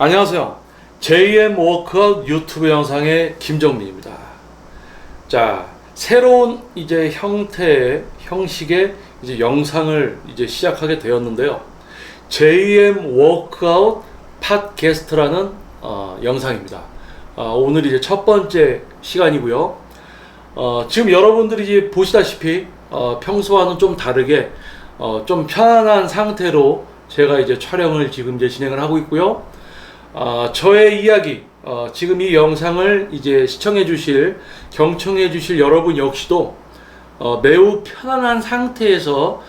안녕하세요. JM 워크아웃 유튜브 영상의 김정민입니다. 자, 새로운 이제 형식의 이제 영상을 이제 시작하게 되었는데요. JM 워크아웃 팟캐스트라는 영상입니다. 오늘 이제 첫 번째 시간이고요. 지금 여러분들이 이제 보시다시피 평소와는 좀 다르게 좀 편안한 상태로 제가 이제 촬영을 지금 이제 진행을 하고 있고요. 저의 이야기, 지금 이 영상을 이제 시청해 주실, 경청해 주실 여러분 역시도 매우 편안한 상태에서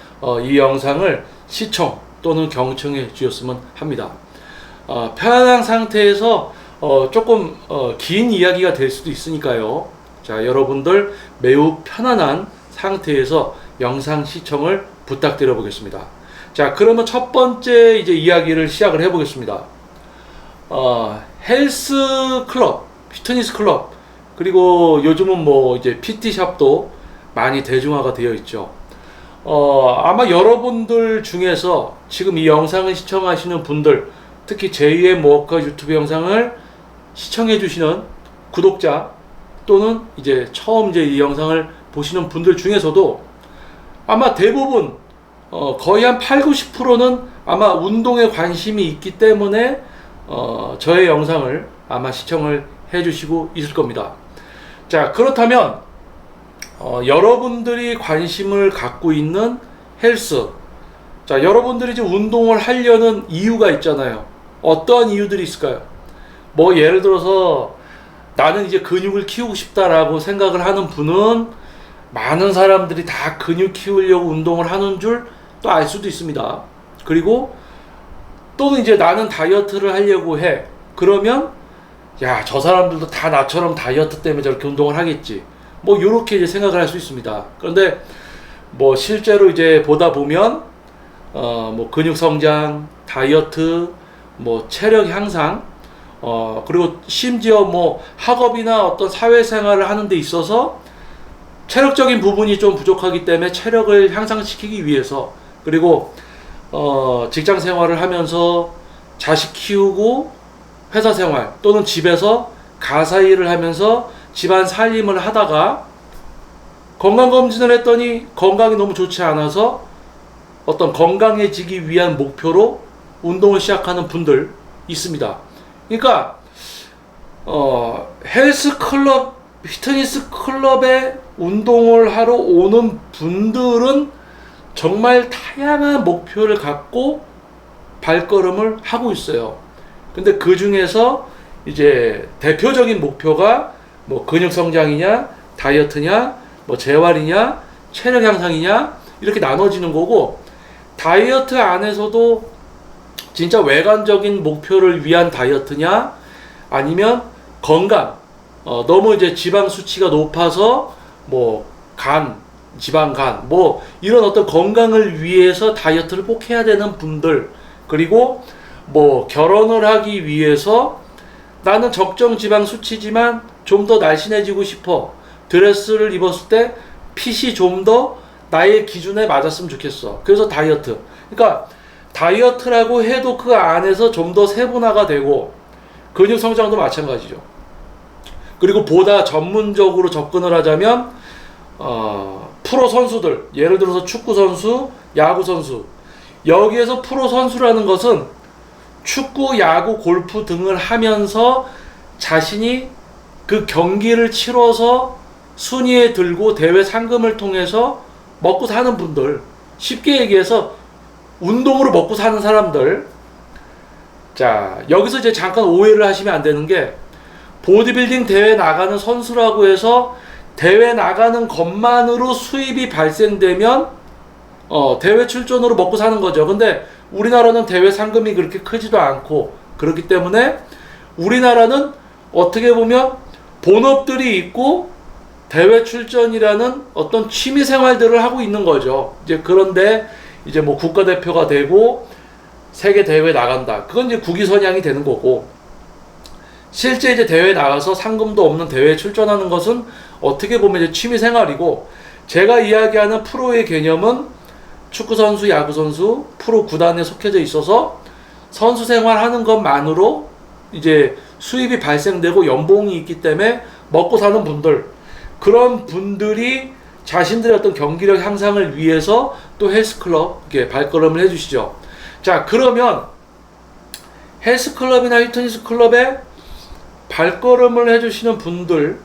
이 영상을 시청 또는 경청해 주셨으면 합니다. 편안한 상태에서 조금 긴 이야기가 될 수도 있으니까요. 자, 여러분들 매우 편안한 상태에서 영상 시청을 부탁드려 보겠습니다. 자, 그러면 첫 번째 이제 이야기를 시작을 해 보겠습니다. 헬스 클럽, 피트니스 클럽, 그리고 요즘은 뭐 이제 PT샵도 많이 대중화가 되어 있죠. 아마 여러분들 중에서 지금 이 영상을 시청하시는 분들, 특히 JM 워크아웃 유튜브 영상을 시청해 주시는 구독자 또는 이제 처음 이제 이 영상을 보시는 분들 중에서도 아마 대부분 거의 한 8, 90%는 아마 운동에 관심이 있기 때문에 저의 영상을 아마 시청을 해주시고 있을 겁니다. 자, 그렇다면 여러분들이 관심을 갖고 있는 헬스, 자, 여러분들이 이제 운동을 하려는 이유가 있잖아요. 어떠한 이유들이 있을까요? 뭐 예를 들어서 나는 이제 근육을 키우고 싶다라고 생각을 하는 분은 많은 사람들이 다 근육 키우려고 운동을 하는 줄 또 알 수도 있습니다. 그리고 또는 이제 나는 다이어트를 하려고 해. 그러면 야, 저 사람들도 다 나처럼 다이어트 때문에 저렇게 운동을 하겠지. 뭐 요렇게 이제 생각을 할 수 있습니다. 그런데 뭐 실제로 이제 보다 보면 뭐 근육 성장, 다이어트, 뭐 체력 향상, 그리고 심지어 뭐 학업이나 어떤 사회생활을 하는 데 있어서 체력적인 부분이 좀 부족하기 때문에 체력을 향상시키기 위해서, 그리고 직장 생활을 하면서 자식 키우고 회사 생활 또는 집에서 가사 일을 하면서 집안 살림을 하다가 건강검진을 했더니 건강이 너무 좋지 않아서 어떤 건강해지기 위한 목표로 운동을 시작하는 분들 있습니다. 그러니까 헬스 클럽, 피트니스 클럽에 운동을 하러 오는 분들은 정말 다양한 목표를 갖고 발걸음을 하고 있어요. 근데 그 중에서 이제 대표적인 목표가 뭐 근육 성장이냐, 다이어트냐, 뭐 재활이냐, 체력 향상이냐, 이렇게 나눠지는 거고, 다이어트 안에서도 진짜 외관적인 목표를 위한 다이어트냐, 아니면 건강, 너무 이제 지방 수치가 높아서 뭐 지방간, 뭐 이런 어떤 건강을 위해서 다이어트를 꼭 해야 되는 분들, 그리고 뭐 결혼을 하기 위해서 나는 적정 지방 수치지만 좀 더 날씬해지고 싶어, 드레스를 입었을 때 핏이 좀 더 나의 기준에 맞았으면 좋겠어, 그래서 다이어트. 그러니까 다이어트라고 해도 그 안에서 좀 더 세분화가 되고, 근육 성장도 마찬가지죠. 그리고 보다 전문적으로 접근을 하자면 프로 선수들, 예를 들어서 축구 선수, 야구 선수, 여기에서 프로 선수라는 것은 축구, 야구, 골프 등을 하면서 자신이 그 경기를 치러서 순위에 들고 대회 상금을 통해서 먹고 사는 분들, 쉽게 얘기해서 운동으로 먹고 사는 사람들. 자, 여기서 이제 잠깐 오해를 하시면 안 되는 게, 보디빌딩 대회 나가는 선수라고 해서 대회 나가는 것만으로 수입이 발생되면 대회 출전으로 먹고 사는 거죠. 근데 우리나라는 대회 상금이 그렇게 크지도 않고, 그렇기 때문에 우리나라는 어떻게 보면 본업들이 있고 대회 출전이라는 어떤 취미 생활들을 하고 있는 거죠. 이제 그런데 이제 뭐 국가대표가 되고 세계 대회에 나간다, 그건 이제 국위선양이 되는 거고, 실제 이제 대회에 나가서 상금도 없는 대회에 출전하는 것은 어떻게 보면 이제 취미 생활이고, 제가 이야기하는 프로의 개념은 축구선수, 야구선수, 프로 구단에 속해져 있어서 선수 생활하는 것만으로 이제 수입이 발생되고 연봉이 있기 때문에 먹고 사는 분들, 그런 분들이 자신들의 어떤 경기력 향상을 위해서 또 헬스클럽 이렇게 발걸음을 해주시죠. 자, 그러면 헬스클럽이나 피트니스 클럽에 발걸음을 해주시는 분들,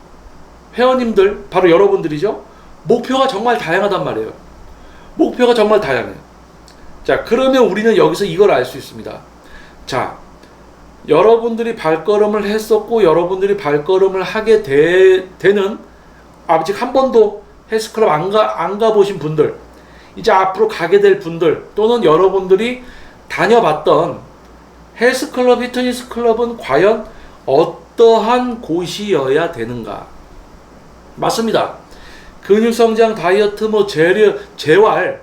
회원님들, 바로 여러분들이죠. 목표가 정말 다양하단 말이에요. 목표가 정말 다양해요. 자, 그러면 우리는 여기서 이걸 알 수 있습니다. 자, 여러분들이 발걸음을 했었고 여러분들이 발걸음을 하게 되는, 아직 한 번도 헬스클럽 안 가보신 분들, 이제 앞으로 가게 될 분들, 또는 여러분들이 다녀봤던 헬스클럽, 피트니스 클럽은 과연 어떠한 곳이어야 되는가? 맞습니다. 근육성장, 다이어트, 재활,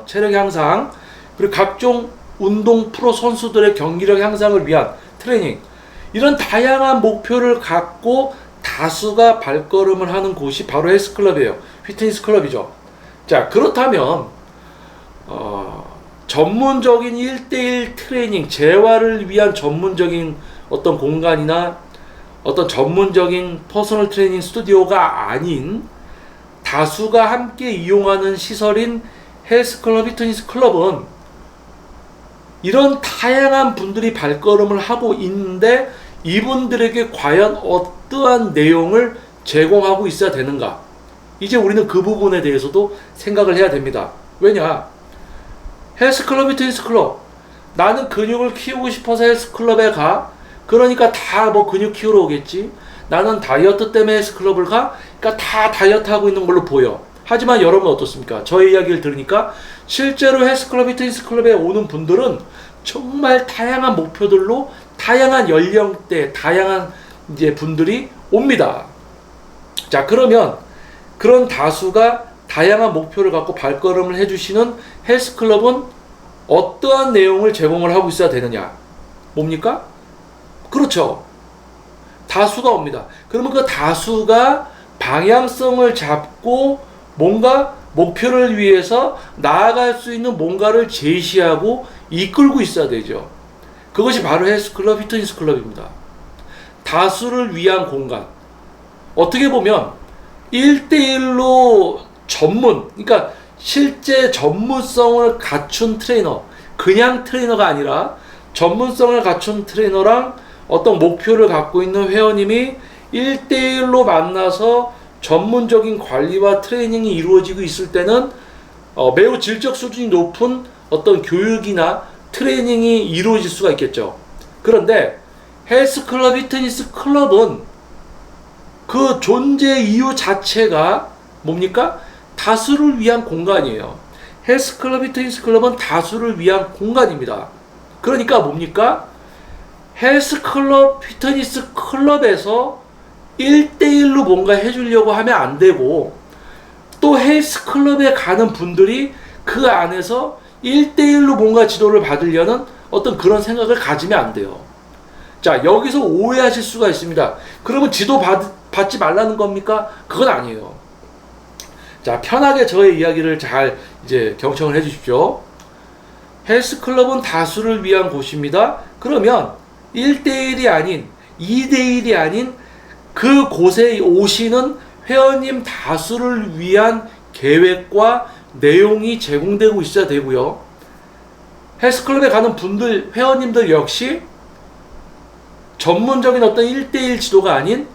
체력 향상, 그리고 각종 운동 프로 선수들의 경기력 향상을 위한 트레이닝, 이런 다양한 목표를 갖고 다수가 발걸음을 하는 곳이 바로 헬스클럽이에요. 피트니스 클럽이죠. 자, 그렇다면 전문적인 1대1 트레이닝, 재활을 위한 전문적인 어떤 공간이나 어떤 전문적인 퍼스널 트레이닝 스튜디오가 아닌 다수가 함께 이용하는 시설인 헬스클럽, 피트니스 클럽은 이런 다양한 분들이 발걸음을 하고 있는데 이분들에게 과연 어떠한 내용을 제공하고 있어야 되는가? 이제 우리는 그 부분에 대해서도 생각을 해야 됩니다. 왜냐? 헬스클럽, 피트니스 클럽, 나는 근육을 키우고 싶어서 헬스클럽에 가. 그러니까 다 뭐 근육 키우러 오겠지. 나는 다이어트 때문에 헬스클럽을 가. 그러니까 다 다이어트 하고 있는 걸로 보여. 하지만 여러분 어떻습니까? 저의 이야기를 들으니까 실제로 헬스클럽, 피트니스 클럽에 오는 분들은 정말 다양한 목표들로, 다양한 연령대, 다양한 이제 분들이 옵니다. 자, 그러면 그런 다수가 다양한 목표를 갖고 발걸음을 해주시는 헬스클럽은 어떠한 내용을 제공을 하고 있어야 되느냐? 뭡니까? 그렇죠. 다수가 옵니다. 그러면 그 다수가 방향성을 잡고 뭔가 목표를 위해서 나아갈 수 있는 뭔가를 제시하고 이끌고 있어야 되죠. 그것이 바로 헬스클럽, 피트니스 클럽입니다. 다수를 위한 공간. 어떻게 보면 1대1로 전문, 그러니까 실제 전문성을 갖춘 트레이너, 그냥 트레이너가 아니라 전문성을 갖춘 트레이너랑 어떤 목표를 갖고 있는 회원님이 1대1로 만나서 전문적인 관리와 트레이닝이 이루어지고 있을 때는 매우 질적 수준이 높은 어떤 교육이나 트레이닝이 이루어질 수가 있겠죠. 그런데 헬스클럽, 피트니스 클럽은 그 존재 이유 자체가 뭡니까? 다수를 위한 공간이에요. 헬스클럽, 피트니스 클럽은 다수를 위한 공간입니다. 그러니까 뭡니까? 헬스클럽, 피트니스 클럽에서 1대1로 뭔가 해주려고 하면 안 되고, 또 헬스클럽에 가는 분들이 그 안에서 1대1로 뭔가 지도를 받으려는 어떤 그런 생각을 가지면 안 돼요. 자, 여기서 오해하실 수가 있습니다. 그러면 지도 받지 말라는 겁니까? 그건 아니에요. 자, 편하게 저의 이야기를 잘 이제 경청을 해 주십시오. 헬스클럽은 다수를 위한 곳입니다. 그러면 1대1이 아닌 2대1이 아닌 그 곳에 오시는 회원님 다수를 위한 계획과 내용이 제공되고 있어야 되고요. 헬스클럽에 가는 분들, 회원님들 역시 전문적인 어떤 1대1 지도가 아닌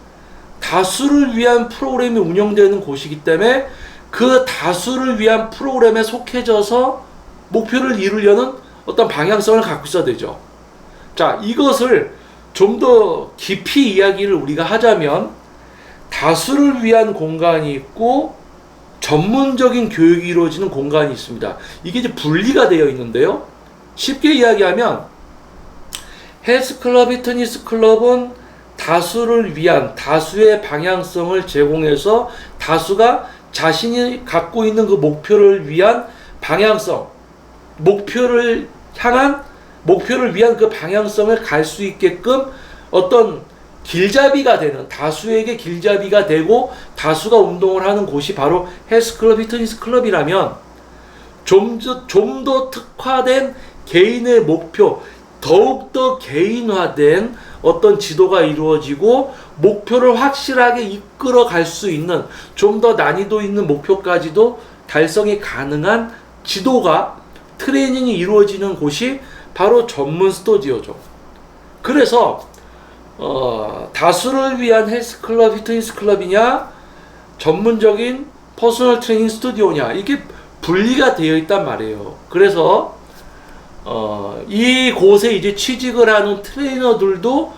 다수를 위한 프로그램이 운영되는 곳이기 때문에 그 다수를 위한 프로그램에 속해져서 목표를 이루려는 어떤 방향성을 갖고 있어야 되죠. 자, 이것을 좀 더 깊이 이야기를 우리가 하자면 다수를 위한 공간이 있고 전문적인 교육이 이루어지는 공간이 있습니다. 이게 이제 분리가 되어 있는데요. 쉽게 이야기하면 헬스클럽, 피트니스 클럽은 다수를 위한, 다수의 방향성을 제공해서 다수가 자신이 갖고 있는 그 목표를 위한 방향성, 목표를 위한 그 방향성을 갈 수 있게끔 어떤 길잡이가 되는, 다수에게 길잡이가 되고 다수가 운동을 하는 곳이 바로 헬스클럽, 피트니스 클럽이라면 좀 더 특화된 개인의 목표, 더욱더 개인화된 어떤 지도가 이루어지고 목표를 확실하게 이끌어 갈 수 있는 좀 더 난이도 있는 목표까지도 달성이 가능한 지도가 트레이닝이 이루어지는 곳이 바로 전문 스튜디오죠. 그래서 다수를 위한 헬스클럽, 피트니스 클럽이냐 전문적인 퍼스널 트레이닝 스튜디오냐 이게 분리가 되어 있단 말이에요. 그래서 이 곳에 이제 취직을 하는 트레이너들도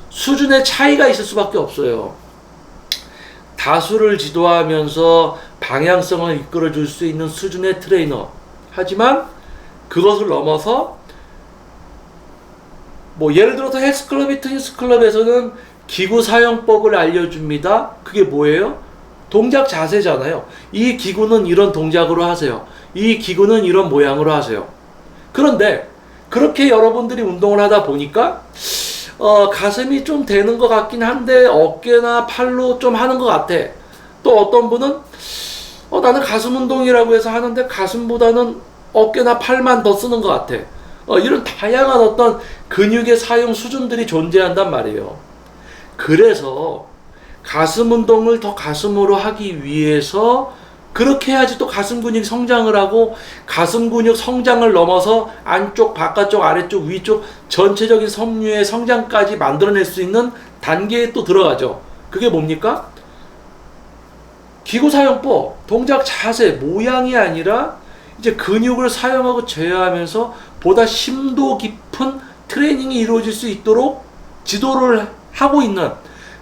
수준의 차이가 있을 수밖에 없어요. 다수를 지도하면서 방향성을 이끌어 줄 수 있는 수준의 트레이너. 하지만 그것을 넘어서 뭐 예를 들어서 헬스클럽, 피트니스 클럽에서는 기구 사용법을 알려줍니다. 그게 뭐예요? 동작 자세잖아요. 이 기구는 이런 동작으로 하세요. 이 기구는 이런 모양으로 하세요. 그런데 그렇게 여러분들이 운동을 하다 보니까 가슴이 좀 되는 것 같긴 한데 어깨나 팔로 좀 하는 것 같아. 또 어떤 분은 나는 가슴 운동이라고 해서 하는데 가슴보다는 어깨나 팔만 더 쓰는 것 같아. 이런 다양한 어떤 근육의 사용 수준들이 존재한단 말이에요. 그래서 가슴 운동을 더 가슴으로 하기 위해서 그렇게 해야지 또 가슴 근육이 성장을 하고 가슴 근육 성장을 넘어서 안쪽, 바깥쪽, 아래쪽, 위쪽 전체적인 섬유의 성장까지 만들어낼 수 있는 단계에 또 들어가죠. 그게 뭡니까? 기구 사용법, 동작 자세, 모양이 아니라 이제 근육을 사용하고 제어하면서 보다 심도 깊은 트레이닝이 이루어질 수 있도록 지도를 하고 있는,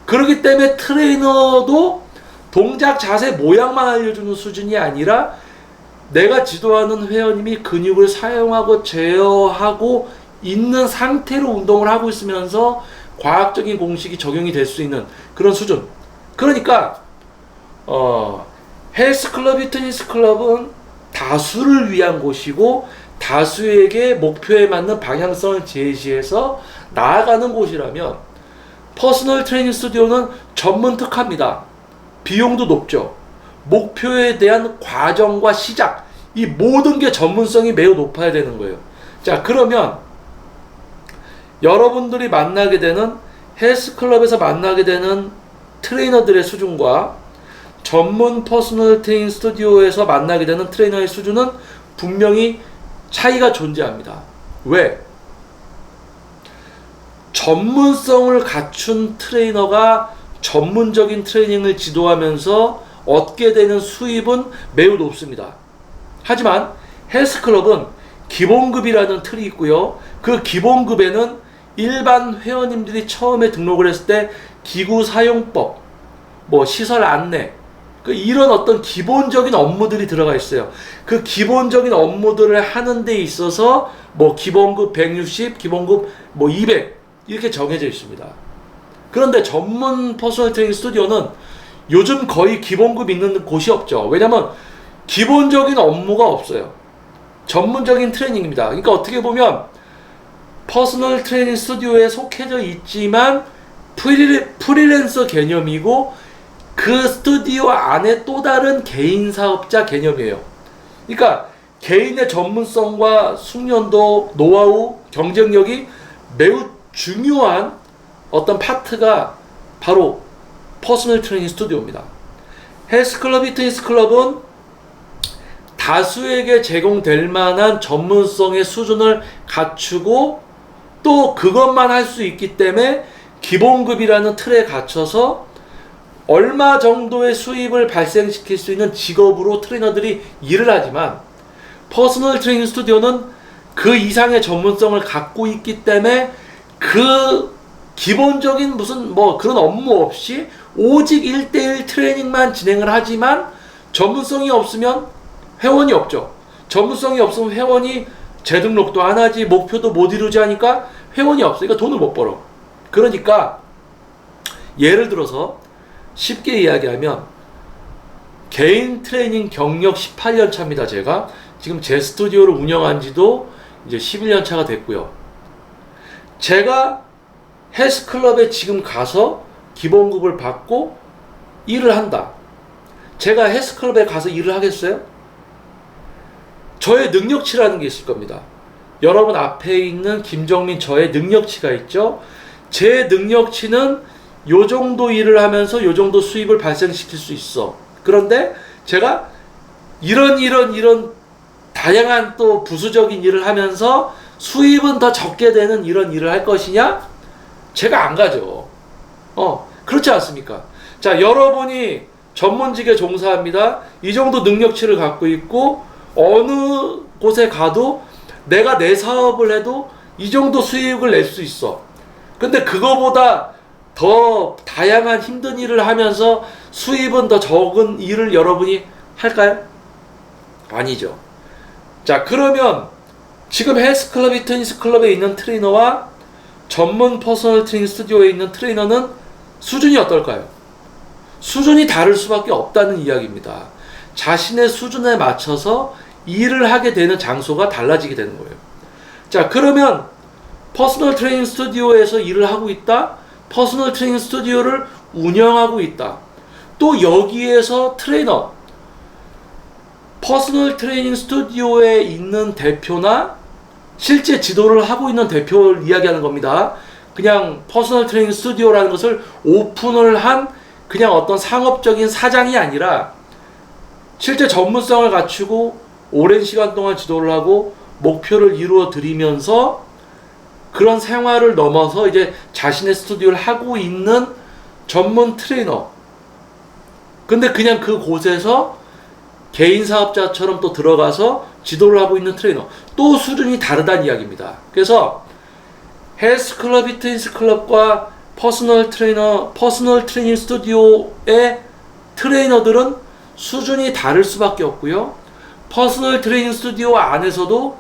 그렇기 때문에 트레이너도 동작 자세 모양만 알려주는 수준이 아니라 내가 지도하는 회원님이 근육을 사용하고 제어하고 있는 상태로 운동을 하고 있으면서 과학적인 공식이 적용이 될 수 있는 그런 수준. 그러니까 헬스클럽, 피트니스 클럽은 다수를 위한 곳이고 다수에게 목표에 맞는 방향성을 제시해서 나아가는 곳이라면 퍼스널 트레이닝 스튜디오는 전문 특화입니다. 비용도 높죠. 목표에 대한 과정과 시작, 이 모든 게 전문성이 매우 높아야 되는 거예요. 자, 그러면 여러분들이 만나게 되는 헬스클럽에서 만나게 되는 트레이너들의 수준과 전문 퍼스널 트레이닝 스튜디오에서 만나게 되는 트레이너의 수준은 분명히 차이가 존재합니다. 왜? 전문성을 갖춘 트레이너가 전문적인 트레이닝을 지도하면서 얻게 되는 수입은 매우 높습니다. 하지만 헬스클럽은 기본급이라는 틀이 있고요. 그 기본급에는 일반 회원님들이 처음에 등록을 했을 때 기구 사용법, 시설 안내, 이런 어떤 기본적인 업무들이 들어가 있어요. 그 기본적인 업무들을 하는 데 있어서 기본급 160, 기본급 200 이렇게 정해져 있습니다. 그런데 전문 퍼스널 트레이닝 스튜디오는 요즘 거의 기본급 있는 곳이 없죠. 왜냐면 기본적인 업무가 없어요. 전문적인 트레이닝입니다. 그러니까 어떻게 보면 퍼스널 트레이닝 스튜디오에 속해져 있지만 프리랜서 개념이고 그 스튜디오 안에 또 다른 개인 사업자 개념이에요. 그러니까 개인의 전문성과 숙련도, 노하우, 경쟁력이 매우 중요한 어떤 파트가 바로 퍼스널 트레이닝 스튜디오입니다. 헬스클럽, 피트니스 클럽은 다수에게 제공될 만한 전문성의 수준을 갖추고 또 그것만 할 수 있기 때문에 기본급이라는 틀에 갇혀서 얼마 정도의 수입을 발생시킬 수 있는 직업으로 트레이너들이 일을 하지만 퍼스널 트레이닝 스튜디오는 그 이상의 전문성을 갖고 있기 때문에 그 기본적인 그런 업무 없이 오직 1대1 트레이닝만 진행을 하지만 전문성이 없으면 회원이 없죠. 전문성이 없으면 회원이 재등록도 안 하지, 목표도 못 이루지 하니까 회원이 없으니까 돈을 못 벌어. 그러니까 예를 들어서 쉽게 이야기하면 개인 트레이닝 경력 18년 차입니다. 제가 지금 제 스튜디오를 운영한 지도 이제 11년 차가 됐고요. 제가 헬스클럽에 지금 가서 기본급을 받고 일을 한다. 제가 헬스클럽에 가서 일을 하겠어요? 저의 능력치라는 게 있을 겁니다. 여러분 앞에 있는 김정민 저의 능력치가 있죠. 제 능력치는 요 정도 일을 하면서 요 정도 수입을 발생시킬 수 있어. 그런데 제가 이런 다양한 또 부수적인 일을 하면서 수입은 더 적게 되는 이런 일을 할 것이냐? 제가 안 가죠. 그렇지 않습니까? 자, 여러분이 전문직에 종사합니다. 이 정도 능력치를 갖고 있고 어느 곳에 가도 내가 내 사업을 해도 이 정도 수익을 낼 수 있어. 근데 그거보다 더 다양한 힘든 일을 하면서 수입은 더 적은 일을 여러분이 할까요? 아니죠. 자, 그러면 지금 헬스클럽, 피트니스클럽에 있는 트레이너와 전문 퍼스널 트레이닝 스튜디오에 있는 트레이너는 수준이 어떨까요? 수준이 다를 수밖에 없다는 이야기입니다. 자신의 수준에 맞춰서 일을 하게 되는 장소가 달라지게 되는 거예요. 자, 그러면 퍼스널 트레이닝 스튜디오에서 일을 하고 있다. 퍼스널 트레이닝 스튜디오를 운영하고 있다. 또 여기에서 트레이너, 퍼스널 트레이닝 스튜디오에 있는 대표나 실제 지도를 하고 있는 대표를 이야기하는 겁니다. 그냥 퍼스널 트레이닝 스튜디오라는 것을 오픈을 한 그냥 어떤 상업적인 사장이 아니라 실제 전문성을 갖추고 오랜 시간 동안 지도를 하고 목표를 이루어 드리면서 그런 생활을 넘어서 이제 자신의 스튜디오를 하고 있는 전문 트레이너. 근데 그냥 그 곳에서 개인 사업자처럼 또 들어가서 지도를 하고 있는 트레이너. 또 수준이 다르다는 이야기입니다. 그래서 헬스클럽, 피트니스클럽과 퍼스널 트레이닝 스튜디오의 트레이너들은 수준이 다를 수밖에 없고요. 퍼스널 트레이닝 스튜디오 안에서도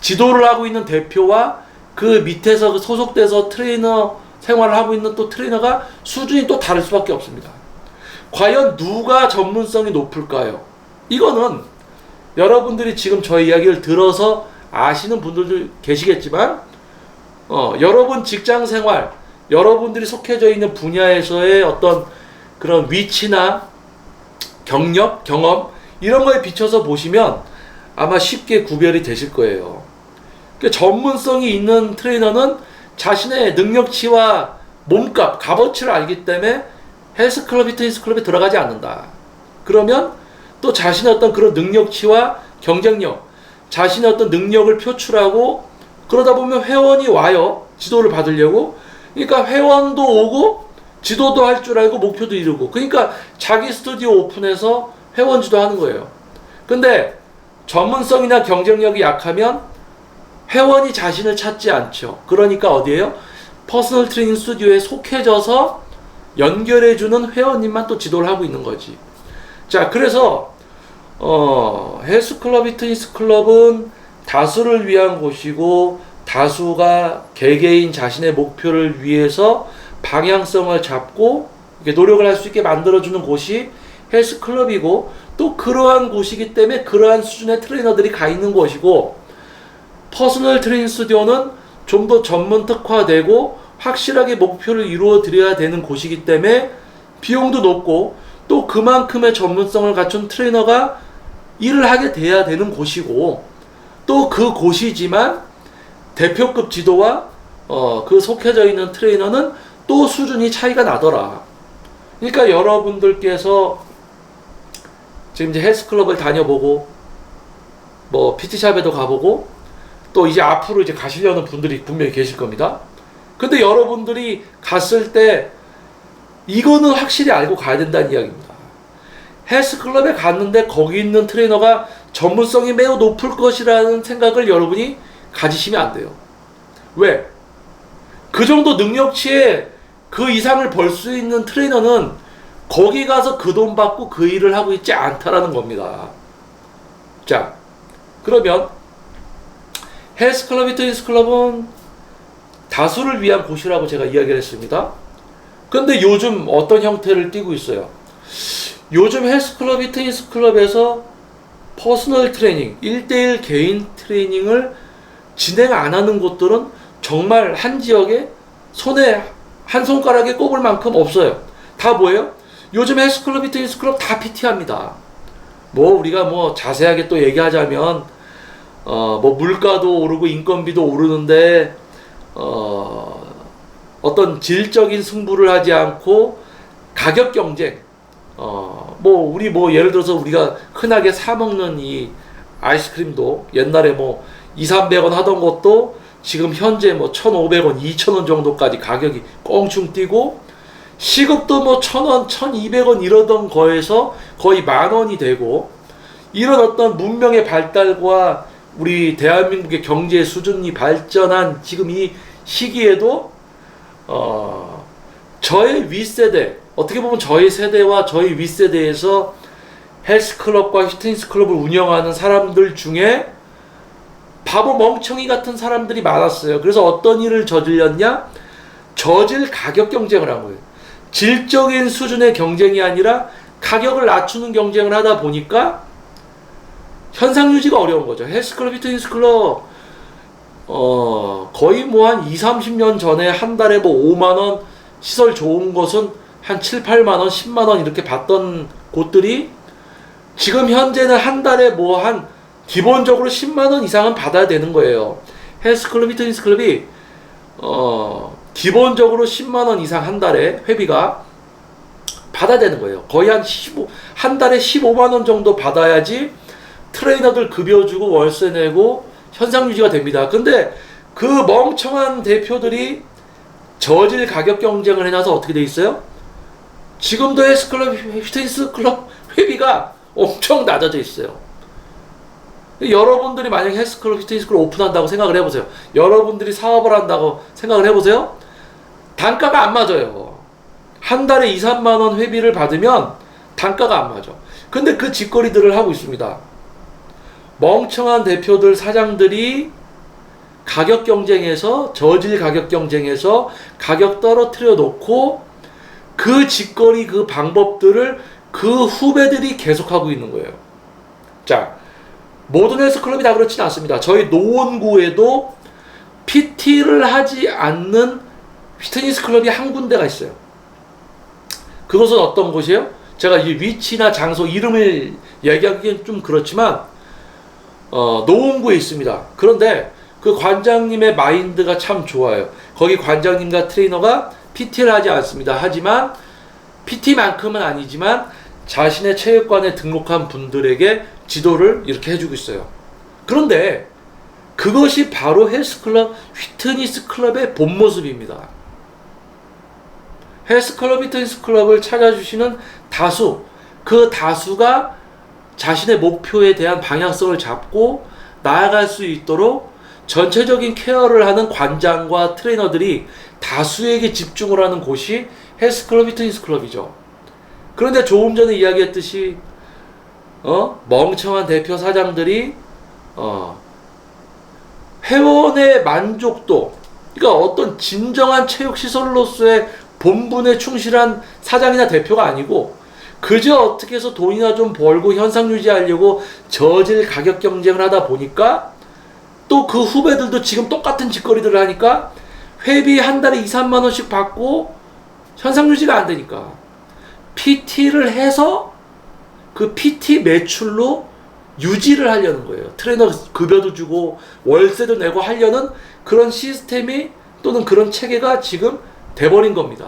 지도를 하고 있는 대표와 그 밑에서 소속돼서 트레이너 생활을 하고 있는 또 트레이너가 수준이 또 다를 수밖에 없습니다. 과연 누가 전문성이 높을까요? 이거는 여러분들이 지금 저의 이야기를 들어서 아시는 분들도 계시겠지만 여러분 직장 생활, 여러분들이 속해져 있는 분야에서의 어떤 그런 위치나 경력, 경험 이런 거에 비춰서 보시면 아마 쉽게 구별이 되실 거예요. 그러니까 전문성이 있는 트레이너는 자신의 능력치와 몸값, 값어치를 알기 때문에 헬스클럽, 피트니스클럽에 들어가지 않는다. 그러면 또 자신의 어떤 그런 능력치와 경쟁력, 자신의 어떤 능력을 표출하고 그러다 보면 회원이 와요. 지도를 받으려고. 그러니까 회원도 오고 지도도 할 줄 알고 목표도 이루고. 그러니까 자기 스튜디오 오픈해서 회원 지도하는 거예요. 근데 전문성이나 경쟁력이 약하면 회원이 자신을 찾지 않죠. 그러니까 어디에요? 퍼스널 트레이닝 스튜디오에 속해져서 연결해주는 회원님만 또 지도를 하고 있는 거지. 자, 그래서 헬스클럽, 피트니스클럽은 다수를 위한 곳이고 다수가 개개인 자신의 목표를 위해서 방향성을 잡고 이렇게 노력을 할 수 있게 만들어주는 곳이 헬스클럽이고 또 그러한 곳이기 때문에 그러한 수준의 트레이너들이 가 있는 곳이고 퍼스널 트레이닝 스튜디오는 좀 더 전문 특화되고 확실하게 목표를 이루어 드려야 되는 곳이기 때문에 비용도 높고 또 그만큼의 전문성을 갖춘 트레이너가 일을 하게 돼야 되는 곳이고 또 그 곳이지만 대표급 지도와 그 속해져 있는 트레이너는 또 수준이 차이가 나더라. 그러니까 여러분들께서 지금 이제 헬스클럽을 다녀보고 뭐 PT샵에도 가보고 또 이제 앞으로 이제 가시려는 분들이 분명히 계실 겁니다. 근데 여러분들이 갔을 때 이거는 확실히 알고 가야 된다는 이야기입니다. 헬스클럽에 갔는데 거기 있는 트레이너가 전문성이 매우 높을 것이라는 생각을 여러분이 가지시면 안 돼요. 왜? 그 정도 능력치에 그 이상을 벌 수 있는 트레이너는 거기 가서 그 돈 받고 그 일을 하고 있지 않다라는 겁니다. 자, 그러면 헬스클럽, 피트니스클럽은 다수를 위한 곳이라고 제가 이야기를 했습니다. 근데 요즘 어떤 형태를 띠고 있어요? 요즘 헬스클럽, 피트니스클럽에서 퍼스널 트레이닝, 1대1 개인 트레이닝을 진행 안 하는 곳들은 정말 한 지역에 손에 한 손가락에 꼽을 만큼 없어요. 다 뭐예요? 요즘 헬스클럽, 피트니스클럽 다 PT합니다. 뭐 우리가 뭐 자세하게 또 얘기하자면 뭐 물가도 오르고 인건비도 오르는데 어떤 질적인 승부를 하지 않고 가격 경쟁, 뭐 우리 뭐 예를 들어서 우리가 흔하게 사 먹는 이 아이스크림도 옛날에 뭐 2,300원 하던 것도 지금 현재 뭐 1,500원, 2,000원 정도까지 가격이 껑충 뛰고, 시급도 뭐 1,000원, 1,200원 이러던 거에서 거의 10,000원이 되고, 이런 어떤 문명의 발달과 우리 대한민국의 경제 수준이 발전한 지금 이 시기에도 저의 윗세대, 어떻게 보면 저희 세대와 저희 윗세대에서 헬스클럽과 피트니스 클럽을 운영하는 사람들 중에 바보 멍청이 같은 사람들이 많았어요. 그래서 어떤 일을 저질렀냐? 저질 가격 경쟁을 한 거예요. 질적인 수준의 경쟁이 아니라 가격을 낮추는 경쟁을 하다 보니까 현상 유지가 어려운 거죠. 헬스클럽, 피트니스 클럽 거의 뭐 한 20-30년 전에 한 달에 뭐 5만원, 시설 좋은 것은 한 7-8만원, 10만원 이렇게 받던 곳들이 지금 현재는 한 달에 뭐 한 기본적으로 10만원 이상은 받아야 되는 거예요. 헬스클럽, 피트니스 클럽이 기본적으로 10만원 이상 한 달에 회비가 받아야 되는 거예요. 거의 한 달에 15만원 정도 받아야지 트레이너들 급여 주고 월세 내고 현상 유지가 됩니다. 근데 그 멍청한 대표들이 저질 가격 경쟁을 해놔서 어떻게 돼 있어요? 지금도 헬스클럽, 피트니스 클럽 회비가 엄청 낮아져 있어요. 여러분들이 만약 헬스클럽, 피트니스 클럽 오픈한다고 생각을 해보세요. 여러분들이 사업을 한다고 생각을 해보세요. 단가가 안 맞아요. 한 달에 2-3만원 회비를 받으면 단가가 안 맞아. 근데 그 짓거리들을 하고 있습니다. 멍청한 대표들, 사장들이 가격 경쟁에서, 저질 가격 경쟁에서 가격 떨어뜨려 놓고 그 짓거리, 그 방법들을 그 후배들이 계속하고 있는 거예요. 자, 모든 헬스클럽이 다 그렇지는 않습니다. 저희 노원구에도 PT를 하지 않는 피트니스 클럽이 한 군데가 있어요. 그것은 어떤 곳이에요? 제가 이 위치나 장소 이름을 얘기하기엔 좀 그렇지만 노원구에 있습니다. 그런데 그 관장님의 마인드가 참 좋아요. 거기 관장님과 트레이너가 PT를 하지 않습니다. 하지만 PT만큼은 아니지만 자신의 체육관에 등록한 분들에게 지도를 이렇게 해주고 있어요. 그런데 그것이 바로 헬스클럽, 피트니스 클럽의 본 모습입니다. 헬스클럽, 피트니스 클럽을 찾아주시는 다수, 그 다수가 자신의 목표에 대한 방향성을 잡고 나아갈 수 있도록 전체적인 케어를 하는 관장과 트레이너들이 다수에게 집중을 하는 곳이 헬스클럽, 피트니스 클럽이죠. 그런데 조금 전에 이야기했듯이 멍청한 대표 사장들이 회원의 만족도, 그러니까 어떤 진정한 체육시설로서의 본분에 충실한 사장이나 대표가 아니고 그저 어떻게 해서 돈이나 좀 벌고 현상 유지하려고 저질 가격 경쟁을 하다 보니까 또 그 후배들도 지금 똑같은 짓거리들을 하니까 회비 한 달에 2-3만원씩 받고 현상 유지가 안 되니까 PT를 해서 그 PT 매출로 유지를 하려는 거예요. 트레이너 급여도 주고 월세도 내고 하려는 그런 시스템이 또는 그런 체계가 지금 돼버린 겁니다.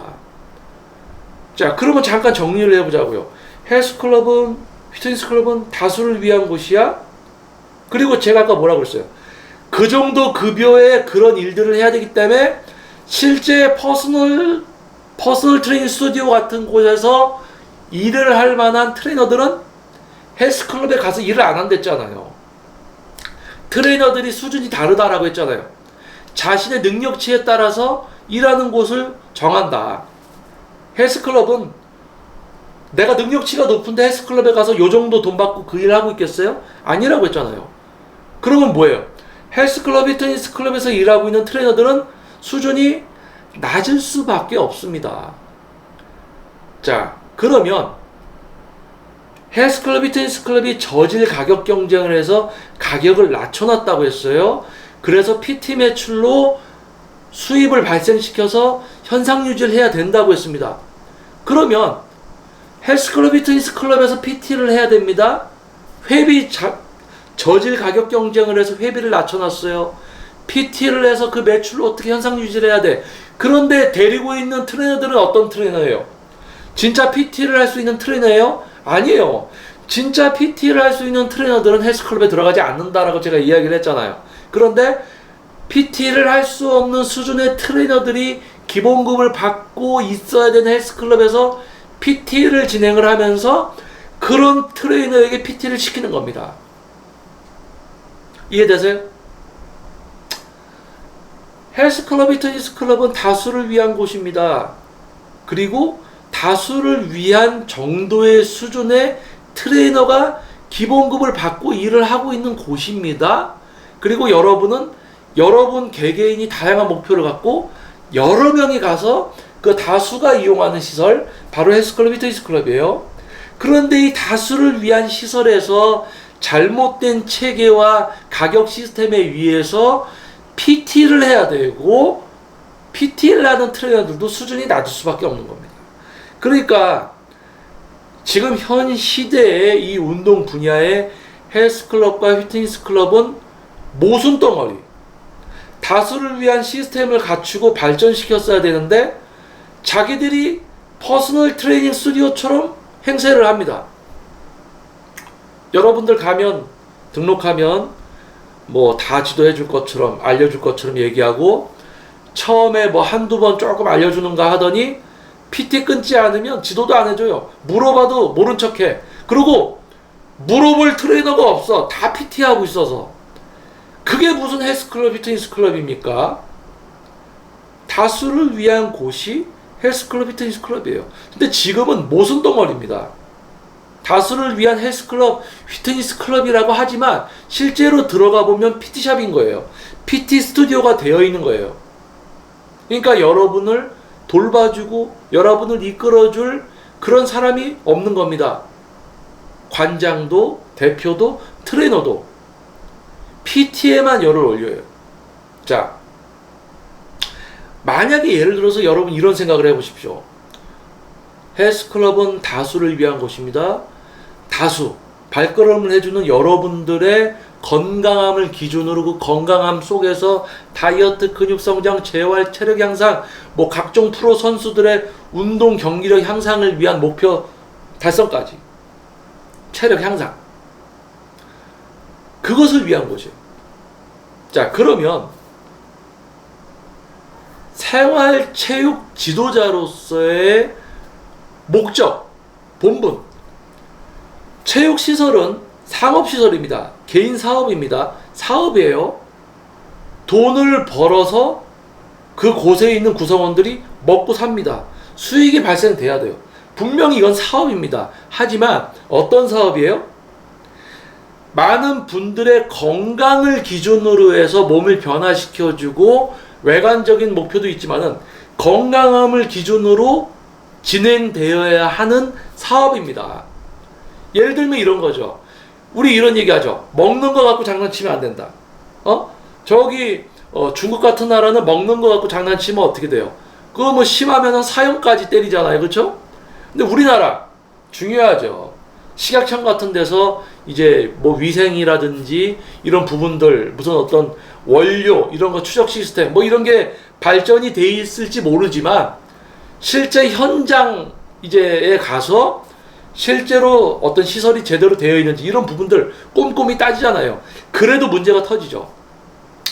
자, 그러면 잠깐 정리를 해보자고요. 헬스클럽은, 피트니스 클럽은 다수를 위한 곳이야. 그리고 제가 아까 뭐라고 그랬어요? 그 정도 급여의 그런 일들을 해야 되기 때문에 실제 퍼스널 트레이닝 스튜디오 같은 곳에서 일을 할 만한 트레이너들은 헬스클럽에 가서 일을 안 한댔잖아요. 트레이너들이 수준이 다르다라고 했잖아요. 자신의 능력치에 따라서 일하는 곳을 정한다. 헬스클럽은 내가 능력치가 높은데 헬스클럽에 가서 요 정도 돈 받고 그 일을 하고 있겠어요? 아니라고 했잖아요. 그러면 뭐예요? 헬스클럽, 피트니스 클럽에서 일하고 있는 트레이너들은 수준이 낮을 수밖에 없습니다. 자, 그러면 헬스클럽, 피트니스 클럽이 저질 가격 경쟁을 해서 가격을 낮춰놨다고 했어요. 그래서 PT 매출로 수입을 발생시켜서 현상 유지를 해야 된다고 했습니다. 그러면 헬스클럽, 피트니스 클럽에서 PT를 해야 됩니다. 회비 저질 가격 경쟁을 해서 회비를 낮춰놨어요. PT를 해서 그 매출을 어떻게 현상 유지를 해야 돼. 그런데 데리고 있는 트레이너들은 어떤 트레이너예요? 진짜 PT를 할 수 있는 트레이너예요? 아니에요. 진짜 PT를 할 수 있는 트레이너들은 헬스클럽에 들어가지 않는다라고 제가 이야기를 했잖아요. 그런데 PT를 할 수 없는 수준의 트레이너들이 기본급을 받고 있어야 되는 헬스클럽에서 PT를 진행을 하면서 그런 트레이너에게 PT를 시키는 겁니다. 이해되세요? 헬스클럽, 피트니스클럽은 다수를 위한 곳입니다. 그리고 다수를 위한 정도의 수준의 트레이너가 기본급을 받고 일을 하고 있는 곳입니다. 그리고 여러분은 여러분 개개인이 다양한 목표를 갖고 여러 명이 가서 그 다수가 이용하는 시설, 바로 헬스클럽, 피트니스클럽이에요. 그런데 이 다수를 위한 시설에서 잘못된 체계와 가격 시스템에 의해서 PT를 해야 되고, PT를 하는 트레이너들도 수준이 낮을 수밖에 없는 겁니다. 그러니까 지금 현 시대의 이 운동 분야의 헬스클럽과 피트니스클럽은 모순덩어리, 다수를 위한 시스템을 갖추고 발전시켰어야 되는데 자기들이 퍼스널 트레이닝 스튜디오처럼 행세를 합니다. 여러분들 가면, 등록하면 뭐 다 지도해 줄 것처럼, 알려줄 것처럼 얘기하고, 처음에 뭐 한두 번 조금 알려주는가 하더니 PT 끊지 않으면 지도도 안 해줘요. 물어봐도 모른 척해. 그리고 물어볼 트레이너가 없어. 다 PT 하고 있어서. 그게 무슨 헬스클럽, 피트니스클럽입니까? 다수를 위한 곳이 헬스클럽, 피트니스클럽이에요. 근데 지금은 모순덩어리입니다. 다수를 위한 헬스클럽, 피트니스클럽이라고 하지만 실제로 들어가 보면 PT샵인 거예요. PT 스튜디오가 되어 있는 거예요. 그러니까 여러분을 돌봐주고 여러분을 이끌어줄 그런 사람이 없는 겁니다. 관장도, 대표도, 트레이너도 PT에만 열을 올려요. 자, 만약에 예를 들어서 여러분 이런 생각을 해보십시오. 헬스클럽은 다수를 위한 곳입니다. 다수, 발걸음을 해주는 여러분들의 건강함을 기준으로 그 건강함 속에서 다이어트, 근육 성장, 재활, 체력 향상, 뭐 각종 프로 선수들의 운동 경기력 향상을 위한 목표 달성까지, 체력 향상, 그것을 위한 거죠. 자, 그러면 생활체육 지도자로서의 목적, 본분, 체육시설은 상업시설입니다. 개인 사업입니다. 사업이에요. 돈을 벌어서 그 곳에 있는 구성원들이 먹고 삽니다. 수익이 발생돼야 돼요. 분명히 이건 사업입니다. 하지만 어떤 사업이에요? 많은 분들의 건강을 기준으로 해서 몸을 변화시켜주고 외관적인 목표도 있지만은 건강함을 기준으로 진행되어야 하는 사업입니다. 예를 들면 이런 거죠. 우리 이런 얘기 하죠. 먹는 거 갖고 장난치면 안 된다. 중국 같은 나라는 먹는 거 갖고 장난치면 어떻게 돼요? 그거 뭐 심하면 사형까지 때리잖아요. 그렇죠? 근데 우리나라 중요하죠. 식약청 같은 데서 이제 뭐 위생이라든지 이런 부분들, 무슨 어떤 원료 이런 거 추적 시스템 뭐 이런 게 발전이 돼 있을지 모르지만 실제 현장 이제에 가서 실제로 어떤 시설이 제대로 되어 있는지 이런 부분들 꼼꼼히 따지잖아요. 그래도 문제가 터지죠.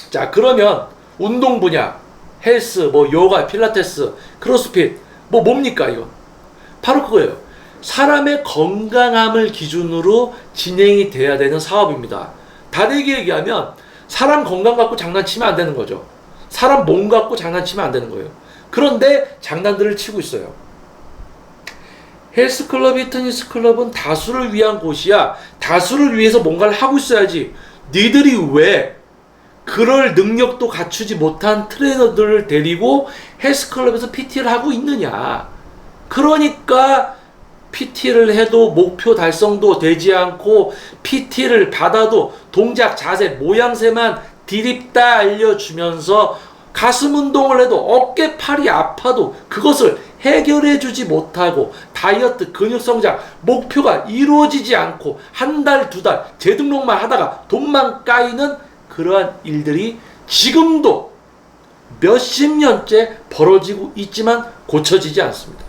자, 그러면 운동 분야, 헬스, 뭐 요가, 필라테스, 크로스핏, 뭐 뭡니까 이거? 바로 그거예요. 사람의 건강함을 기준으로 진행이 돼야 되는 사업입니다. 다르게 얘기하면 사람 건강 갖고 장난치면 안 되는 거죠. 사람 몸 갖고 장난치면 안 되는 거예요. 그런데 장난들을 치고 있어요. 헬스클럽, 피트니스클럽은 다수를 위한 곳이야. 다수를 위해서 뭔가를 하고 있어야지. 니들이 왜 그럴 능력도 갖추지 못한 트레이너들을 데리고 헬스클럽에서 PT를 하고 있느냐. 그러니까 PT를 해도 목표 달성도 되지 않고 PT를 받아도 동작, 자세, 모양새만 디립다 알려주면서 가슴 운동을 해도 어깨 팔이 아파도 그것을 해결해 주지 못하고 다이어트 근육 성장 목표가 이루어지지 않고 한 달, 두 달 재등록만 하다가 돈만 까이는 그러한 일들이 지금도 몇십 년째 벌어지고 있지만 고쳐지지 않습니다.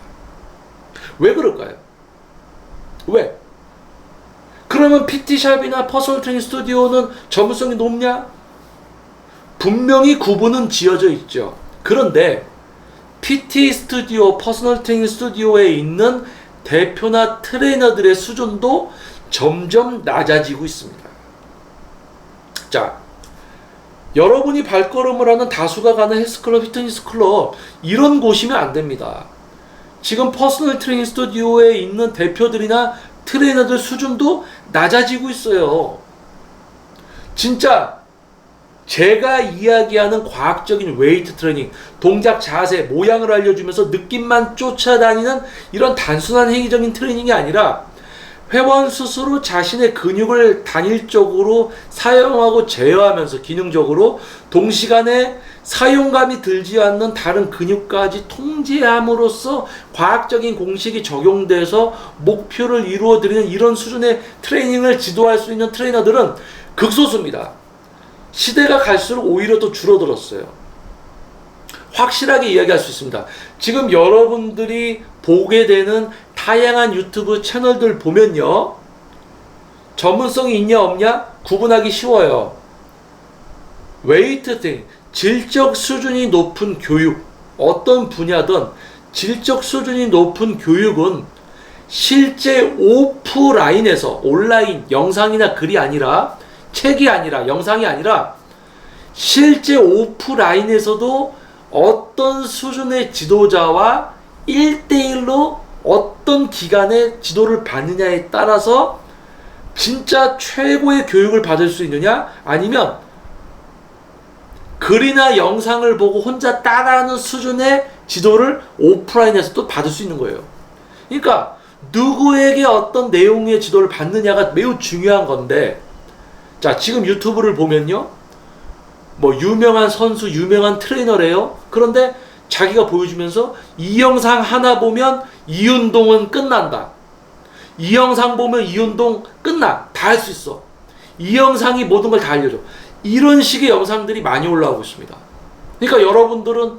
왜 그럴까요? 왜? 그러면 PT샵이나 퍼스널 트레이닝 스튜디오는 전문성이 높냐? 분명히 구분은 지어져 있죠. 그런데 PT 스튜디오, 퍼스널 트레이닝 스튜디오에 있는 대표나 트레이너들의 수준도 점점 낮아지고 있습니다. 자, 여러분이 발걸음을 하는 다수가 가는 헬스클럽, 피트니스 클럽 이런 곳이면 안 됩니다. 지금 퍼스널 트레이닝 스튜디오에 있는 대표들이나 트레이너들 수준도 낮아지고 있어요. 진짜 제가 이야기하는 과학적인 웨이트 트레이닝, 동작, 자세, 모양을 알려주면서 느낌만 쫓아다니는 이런 단순한 행위적인 트레이닝이 아니라 회원 스스로 자신의 근육을 단일적으로 사용하고 제어하면서 기능적으로 동시간에 사용감이 들지 않는 다른 근육까지 통제함으로써 과학적인 공식이 적용돼서 목표를 이루어드리는 이런 수준의 트레이닝을 지도할 수 있는 트레이너들은 극소수입니다. 시대가 갈수록 오히려 더 줄어들었어요. 확실하게 이야기할 수 있습니다. 지금 여러분들이 보게 되는 다양한 유튜브 채널들 보면요, 전문성이 있냐 없냐 구분하기 쉬워요. 웨이트 트레이닝, 질적 수준이 높은 교육, 어떤 분야든 질적 수준이 높은 교육은 실제 오프라인에서, 온라인 영상이나 글이 아니라, 책이 아니라, 영상이 아니라 실제 오프라인에서도 어떤 수준의 지도자와 1대1로 어떤 기간에 지도를 받느냐에 따라서 진짜 최고의 교육을 받을 수 있느냐, 아니면 글이나 영상을 보고 혼자 따라하는 수준의 지도를 오프라인에서도 받을 수 있는 거예요. 그러니까 누구에게 어떤 내용의 지도를 받느냐가 매우 중요한 건데, 자, 지금 유튜브를 보면요, 뭐 유명한 선수, 유명한 트레이너래요. 그런데 자기가 보여주면서 이 영상 하나 보면 이 운동은 끝난다, 이 영상 보면 이 운동 끝나, 다 할 수 있어, 이 영상이 모든 걸 다 알려줘, 이런 식의 영상들이 많이 올라오고 있습니다. 그러니까 여러분들은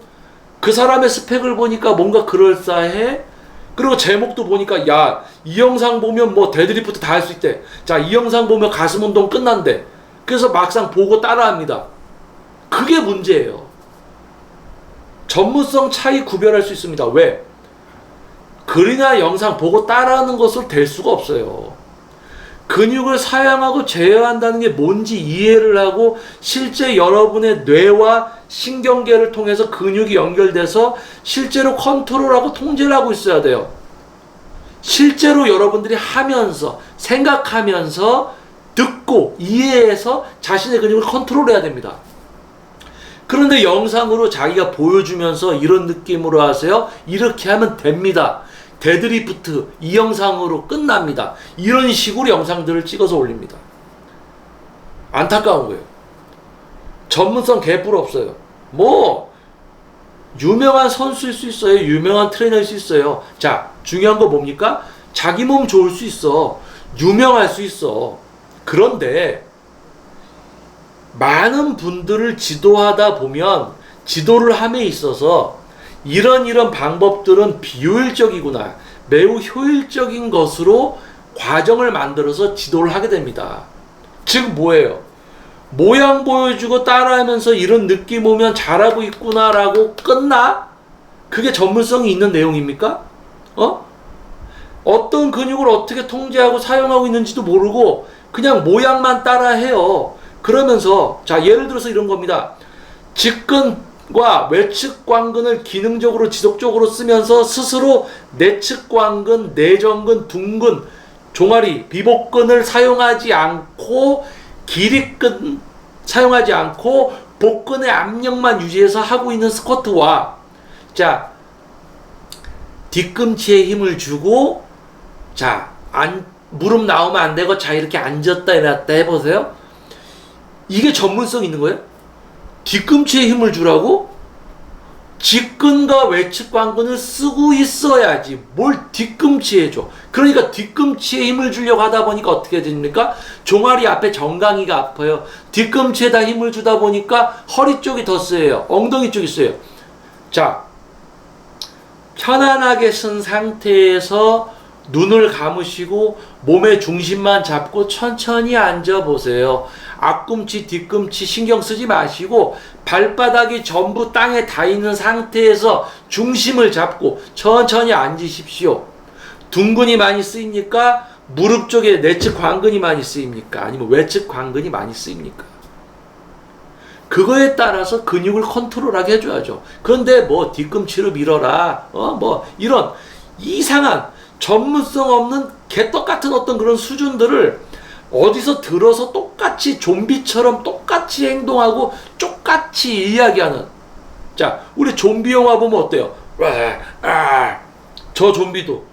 그 사람의 스펙을 보니까 뭔가 그럴싸해. 그리고 제목도 보니까, 야, 이 영상 보면 뭐 데드리프트 다 할 수 있대, 자, 이 영상 보면 가슴 운동 끝난대. 그래서 막상 보고 따라합니다. 그게 문제예요. 전문성 차이 구별할 수 있습니다. 왜? 글이나 영상 보고 따라하는 것을 될 수가 없어요. 근육을 사용하고 제어한다는 게 뭔지 이해를 하고 실제 여러분의 뇌와 신경계를 통해서 근육이 연결돼서 실제로 컨트롤하고 통제를 하고 있어야 돼요. 실제로 여러분들이 하면서, 생각하면서, 듣고 이해해서 자신의 근육을 컨트롤해야 됩니다. 그런데 영상으로 자기가 보여주면서 이런 느낌으로 하세요, 이렇게 하면 됩니다, 데드리프트 이 영상으로 끝납니다, 이런 식으로 영상들을 찍어서 올립니다. 안타까운 거예요. 전문성 개뿔 없어요. 뭐 유명한 선수일 수 있어요, 유명한 트레이너일 수 있어요. 자, 중요한 거 뭡니까? 자기 몸 좋을 수 있어, 유명할 수 있어. 그런데 많은 분들을 지도하다 보면 지도를 함에 있어서 이런 방법들은 비효율적이구나, 매우 효율적인 것으로 과정을 만들어서 지도를 하게 됩니다. 즉 뭐예요? 모양 보여주고 따라하면서 이런 느낌 오면 잘하고 있구나 라고 끝나? 그게 전문성이 있는 내용입니까? 어떤 근육을 어떻게 통제하고 사용하고 있는지도 모르고 그냥 모양만 따라해요. 그러면서, 자, 예를 들어서 이런 겁니다. 직근과 외측 관근을 기능적으로 지속적으로 쓰면서 스스로 내측 관근, 내전근, 둔근, 종아리, 비복근을 사용하지 않고, 길이근 사용하지 않고 복근의 압력만 유지해서 하고 있는 스쿼트와, 자, 뒤꿈치에 힘을 주고, 자, 무릎 나오면 안 되고, 자, 이렇게 앉았다 일어났다 해보세요. 이게 전문성 있는 거예요? 뒤꿈치에 힘을 주라고? 직근과 외측 관근을 쓰고 있어야지 뭘 뒤꿈치에 줘. 그러니까 뒤꿈치에 힘을 주려고 하다 보니까 어떻게 됩니까? 종아리 앞에 정강이가 아파요. 뒤꿈치에다 힘을 주다 보니까 허리 쪽이 더 쓰여요. 엉덩이 쪽이 쓰여요. 자, 편안하게 쓴 상태에서 눈을 감으시고 몸의 중심만 잡고 천천히 앉아보세요. 앞꿈치, 뒤꿈치 신경 쓰지 마시고 발바닥이 전부 땅에 닿이는 상태에서 중심을 잡고 천천히 앉으십시오. 둔근이 많이 쓰입니까? 무릎 쪽에 내측 관근이 많이 쓰입니까? 아니면 외측 관근이 많이 쓰입니까? 그거에 따라서 근육을 컨트롤하게 해줘야죠. 그런데 뭐 뒤꿈치로 밀어라, 뭐 이런 이상한 전문성 없는 개떡 같은 어떤 그런 수준들을 어디서 들어서 똑같이 좀비처럼 똑같이 행동하고 똑같이 이야기하는. 자, 우리 좀비 영화 보면 어때요? 저 좀비도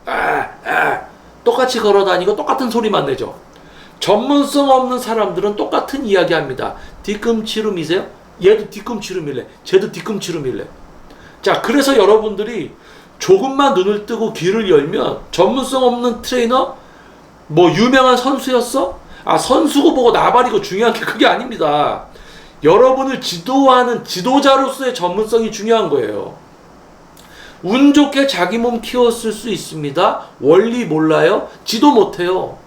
똑같이 걸어다니고 똑같은 소리만 내죠. 전문성 없는 사람들은 똑같은 이야기합니다. 뒤꿈치로 미세요? 얘도 뒤꿈치로 밀래. 쟤도 뒤꿈치로 밀래. 자, 그래서 여러분들이 조금만 눈을 뜨고 귀를 열면 전문성 없는 트레이너? 뭐 유명한 선수였어? 선수고 뭐고 나발이고 중요한 게 그게 아닙니다. 여러분을 지도하는 지도자로서의 전문성이 중요한 거예요. 운 좋게 자기 몸 키웠을 수 있습니다. 원리 몰라요? 지도 못해요.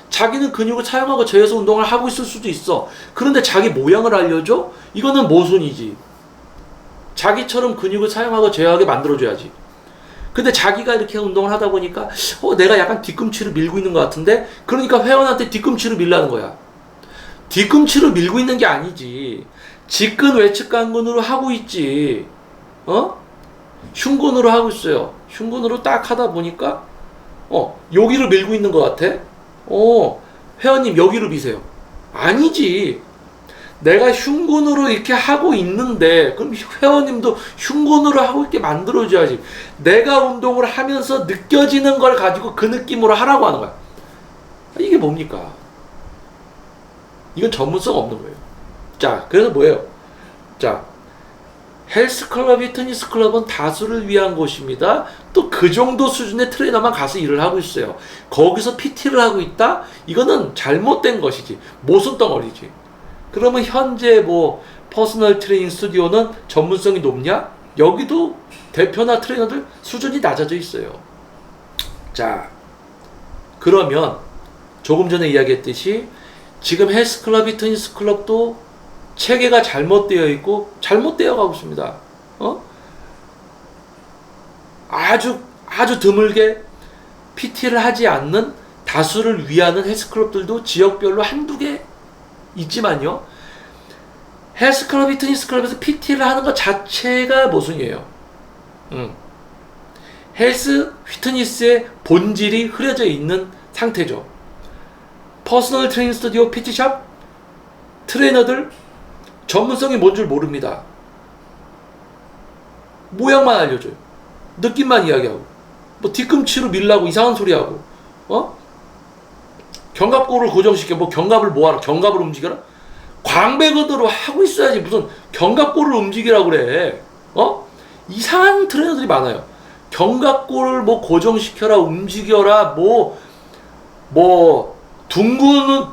자기는 근육을 사용하고 재해서 운동을 하고 있을 수도 있어. 그런데 자기 모양을 알려줘? 이거는 모순이지. 자기처럼 근육을 사용하고 제어하게 만들어줘야지. 근데 자기가 이렇게 운동을 하다 보니까 내가 약간 뒤꿈치를 밀고 있는 것 같은데, 그러니까 회원한테 뒤꿈치를 밀라는 거야. 뒤꿈치로 밀고 있는 게 아니지. 직근 외측 관근으로 하고 있지. 흉근으로 하고 있어요. 흉근으로 딱 하다 보니까 여기를 밀고 있는 것 같아. 회원님 여기로 미세요. 아니지. 내가 흉근으로 이렇게 하고 있는데 그럼 회원님도 흉근으로 하고 있게 만들어줘야지. 내가 운동을 하면서 느껴지는 걸 가지고 그 느낌으로 하라고 하는 거야. 이게 뭡니까? 이건 전문성 없는 거예요. 자, 그래서 뭐예요? 자, 헬스클럽, 피트니스클럽은 다수를 위한 곳입니다. 또 그 정도 수준의 트레이너만 가서 일을 하고 있어요. 거기서 PT를 하고 있다? 이거는 잘못된 것이지. 모순덩어리지. 그러면 현재 뭐 퍼스널 트레이닝 스튜디오는 전문성이 높냐? 여기도 대표나 트레이너들 수준이 낮아져 있어요. 자, 그러면 조금 전에 이야기했듯이 지금 헬스클럽, 피트니스클럽도 체계가 잘못되어 있고 잘못되어 가고 있습니다. 아주 드물게 PT를 하지 않는 다수를 위하는 헬스클럽들도 지역별로 한두 개 있지만요. 헬스클럽, 피트니스클럽에서 PT를 하는 것 자체가 모순이에요. 헬스, 피트니스의 본질이 흐려져 있는 상태죠. 퍼스널 트레이닝 스튜디오, PT샵, 트레이너들 전문성이 뭔 줄 모릅니다. 모양만 알려줘요. 느낌만 이야기하고 뭐 뒤꿈치로 밀라고 이상한 소리하고 견갑골을 고정시켜 뭐 견갑을 뭐하라 견갑을 움직여라? 광배근으로 하고 있어야지 무슨 견갑골을 움직이라고 그래. 이상한 트레이너들이 많아요. 견갑골을 뭐 고정시켜라 움직여라 둥근,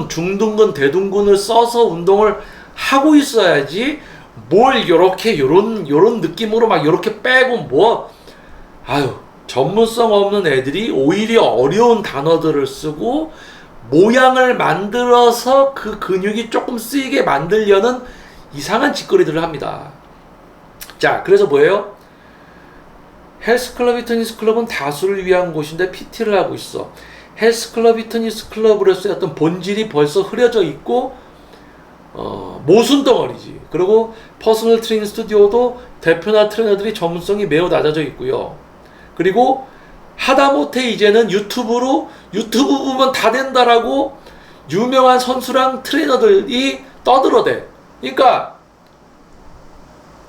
중둔근, 대둔근을 써서 운동을 하고 있어야지 뭘 요런 느낌으로 막 요렇게 빼고 전문성 없는 애들이 오히려 어려운 단어들을 쓰고 모양을 만들어서 그 근육이 조금 쓰이게 만들려는 이상한 짓거리들을 합니다. 자, 그래서 뭐예요? 헬스클럽, 피트니스클럽은 다수를 위한 곳인데 PT를 하고 있어. 헬스클럽, 피트니스클럽으로서의 어떤 본질이 벌써 흐려져 있고 모순덩어리지. 그리고 퍼스널 트레이닝 스튜디오도 대표나 트레이너들이 전문성이 매우 낮아져 있고요. 그리고 하다못해 이제는 유튜브 보면 다 된다라고 유명한 선수랑 트레이너들이 떠들어대. 그러니까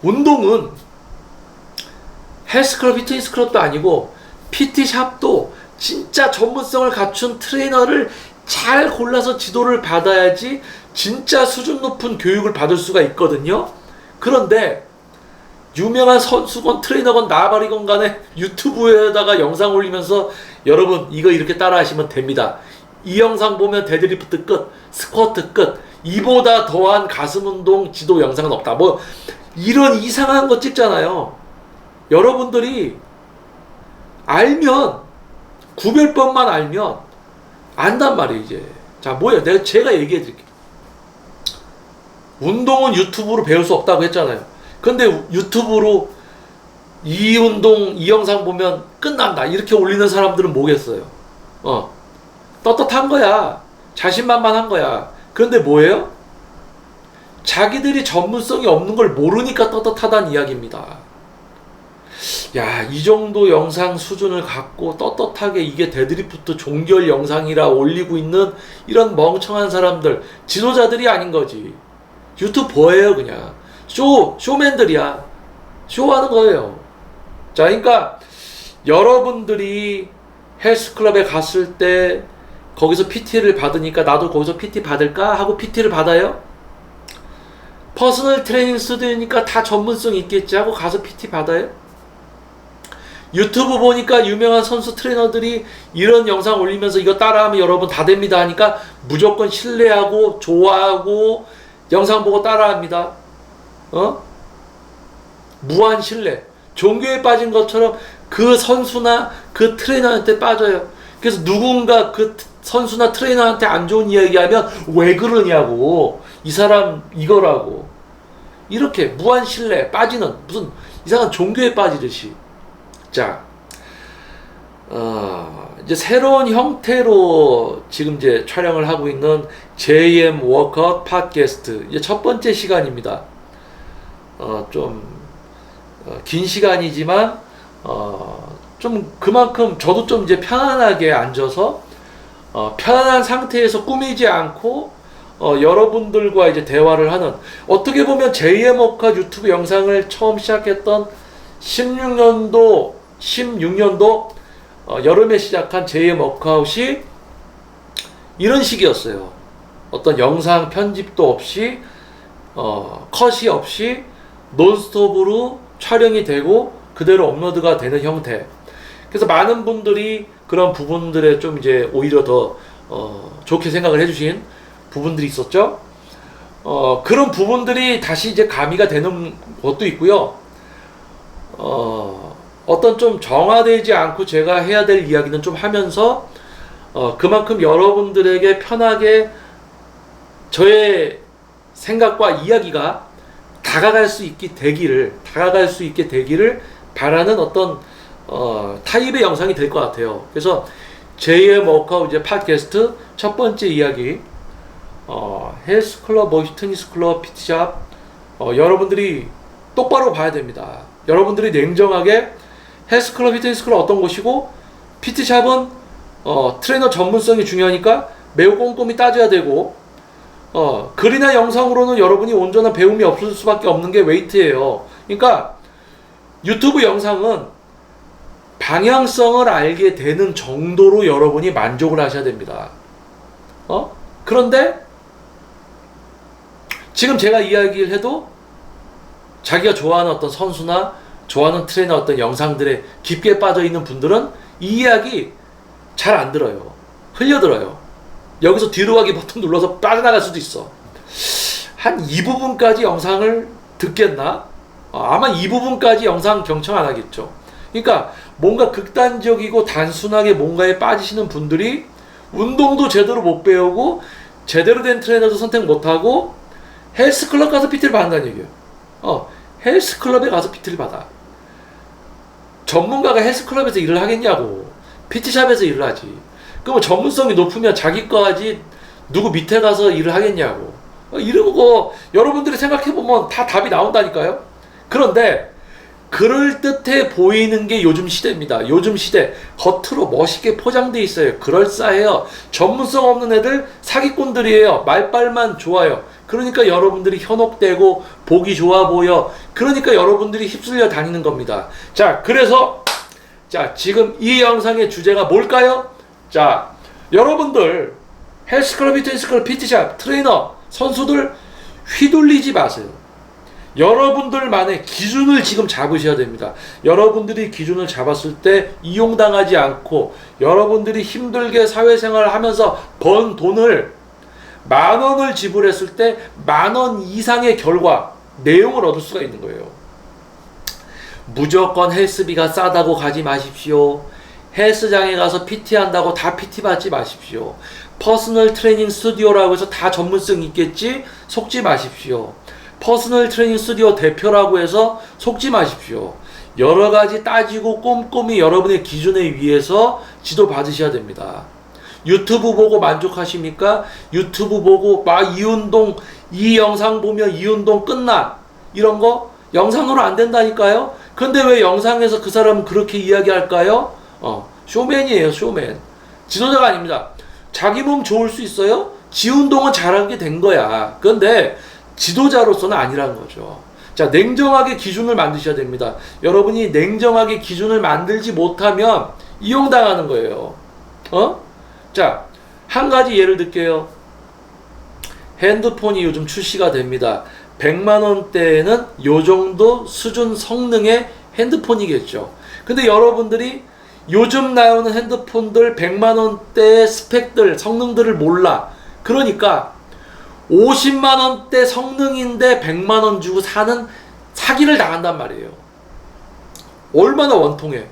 운동은 헬스클럽, 피트니스클럽도 아니고 PT샵도 진짜 전문성을 갖춘 트레이너를 잘 골라서 지도를 받아야지 진짜 수준 높은 교육을 받을 수가 있거든요. 그런데 유명한 선수건 트레이너건 나발이건 간에 유튜브에다가 영상 올리면서 여러분 이거 이렇게 따라 하시면 됩니다. 이 영상 보면 데드리프트 끝, 스쿼트 끝, 이보다 더한 가슴 운동 지도 영상은 없다. 뭐 이런 이상한 거 찍잖아요. 여러분들이 알면, 구별법만 알면 안단 말이에요. 이제 자, 뭐예요? 제가 얘기해 드릴게요. 운동은 유튜브로 배울 수 없다고 했잖아요. 근데 유튜브로 이 운동, 이 영상 보면 끝난다 이렇게 올리는 사람들은 뭐겠어요? 떳떳한 거야. 자신만만한 거야. 그런데 뭐예요? 자기들이 전문성이 없는 걸 모르니까 떳떳하다는 이야기입니다. 야, 이 정도 영상 수준을 갖고 떳떳하게 이게 데드리프트 종결 영상이라 올리고 있는 이런 멍청한 사람들, 지도자들이 아닌 거지. 유튜버예요, 그냥. 쇼맨들이야. 쇼하는 거예요. 자, 그러니까 여러분들이 헬스클럽에 갔을 때 거기서 PT를 받으니까 나도 거기서 PT 받을까 하고 PT를 받아요? 퍼스널 트레이닝 스튜디오니까 다 전문성 있겠지 하고 가서 PT 받아요? 유튜브 보니까 유명한 선수 트레이너들이 이런 영상 올리면서 이거 따라하면 여러분 다 됩니다 하니까 무조건 신뢰하고 좋아하고 영상 보고 따라합니다. 무한 신뢰. 종교에 빠진 것처럼 그 선수나 그 트레이너한테 빠져요. 그래서 누군가 그 선수나 트레이너한테 안 좋은 이야기하면 왜 그러냐고, 이 사람 이거라고, 이렇게 무한 신뢰 빠지는 무슨 이상한 종교에 빠지듯이. 자, 이제 새로운 형태로 지금 이제 촬영을 하고 있는 JM 워크아웃 팟캐스트 이제 첫 번째 시간입니다. 좀 긴 시간이지만 좀 그만큼 저도 좀 이제 편안하게 앉아서 편안한 상태에서 꾸미지 않고 여러분들과 이제 대화를 하는, 어떻게 보면 JM 워크아웃 유튜브 영상을 처음 시작했던 16년도 여름에 시작한 JM 워크아웃이 이런 식이었어요. 어떤 영상 편집도 없이 컷이 없이 논스톱으로 촬영이 되고 그대로 업로드가 되는 형태. 그래서 많은 분들이 그런 부분들에 좀 이제 오히려 더 좋게 생각을 해주신 부분들이 있었죠. 그런 부분들이 다시 이제 가미가 되는 것도 있고요. 어떤 좀 정화되지 않고 제가 해야 될 이야기는 좀 하면서 그만큼 여러분들에게 편하게 저의 생각과 이야기가 다가갈 수 있게 되기를 바라는 어떤 타입의 영상이 될 것 같아요. 그래서 JM 워크아웃 이제 팟캐스트 첫 번째 이야기, 헬스클럽, 테니스클럽, PT샵, 여러분들이 똑바로 봐야 됩니다. 여러분들이 냉정하게 헬스클럽, 테니스클럽 어떤 곳이고, PT샵은 트레이너 전문성이 중요하니까 매우 꼼꼼히 따져야 되고, 글이나 영상으로는 여러분이 온전한 배움이 없을 수밖에 없는 게 웨이트예요. 그러니까 유튜브 영상은 방향성을 알게 되는 정도로 여러분이 만족을 하셔야 됩니다. 그런데 지금 제가 이야기를 해도 자기가 좋아하는 어떤 선수나 좋아하는 트레이너 어떤 영상들에 깊게 빠져 있는 분들은 이 이야기 잘 안 들어요. 흘려들어요. 여기서 뒤로 가기 버튼 눌러서 빠져나갈 수도 있어. 한 이 부분까지 영상을 듣겠나? 아마 이 부분까지 영상 경청 안 하겠죠. 그러니까 뭔가 극단적이고 단순하게 뭔가에 빠지시는 분들이 운동도 제대로 못 배우고 제대로 된 트레이너도 선택 못하고 헬스클럽 가서 PT를 받는다는 얘기예요. 헬스클럽에 가서 PT를 받아. 전문가가 헬스클럽에서 일을 하겠냐고. PT샵에서 일을 하지. 그럼 전문성이 높으면 자기 거하지 누구 밑에 가서 일을 하겠냐고. 이러고 여러분들이 생각해보면 다 답이 나온다니까요. 그런데 그럴듯해 보이는 게 요즘 시대입니다. 요즘 시대 겉으로 멋있게 포장돼 있어요. 그럴싸해요. 전문성 없는 애들 사기꾼들이에요. 말빨만 좋아요. 그러니까 여러분들이 현혹되고 보기 좋아 보여. 그러니까 여러분들이 휩쓸려 다니는 겁니다. 자, 그래서 지금 이 영상의 주제가 뭘까요? 자, 여러분들 헬스클럽, 테니스클럽, PT샵, 트레이너, 선수들 휘둘리지 마세요. 여러분들만의 기준을 지금 잡으셔야 됩니다. 여러분들이 기준을 잡았을 때 이용당하지 않고 여러분들이 힘들게 사회생활을 하면서 번 돈을 10,000원을 지불했을 때 10,000원 이상의 결과, 내용을 얻을 수가 있는 거예요. 무조건 헬스비가 싸다고 가지 마십시오. 헬스장에 가서 PT 한다고 다 PT 받지 마십시오. 퍼스널 트레이닝 스튜디오라고 해서 다 전문성 있겠지? 속지 마십시오. 퍼스널 트레이닝 스튜디오 대표라고 해서 속지 마십시오. 여러 가지 따지고 꼼꼼히 여러분의 기준에 의해서 지도 받으셔야 됩니다. 유튜브 보고 만족하십니까? 유튜브 보고 이 운동, 이 영상 보면 이 운동 끝나, 이런 거 영상으로 안 된다니까요. 근데 왜 영상에서 그 사람은 그렇게 이야기할까요? 쇼맨이에요, 쇼맨. 지도자가 아닙니다. 자기 몸 좋을 수 있어요? 지 운동은 잘하게 된 거야. 그런데 지도자로서는 아니라는 거죠. 자, 냉정하게 기준을 만드셔야 됩니다. 여러분이 냉정하게 기준을 만들지 못하면 이용당하는 거예요. 자, 한 가지 예를 들게요. 핸드폰이 요즘 출시가 됩니다. 100만원대에는 요 정도 수준 성능의 핸드폰이겠죠. 근데 여러분들이 요즘 나오는 핸드폰들 100만원대의 스펙들, 성능들을 몰라. 그러니까 50만원대 성능인데 100만원 주고 사는 사기를 당한단 말이에요. 얼마나 원통해.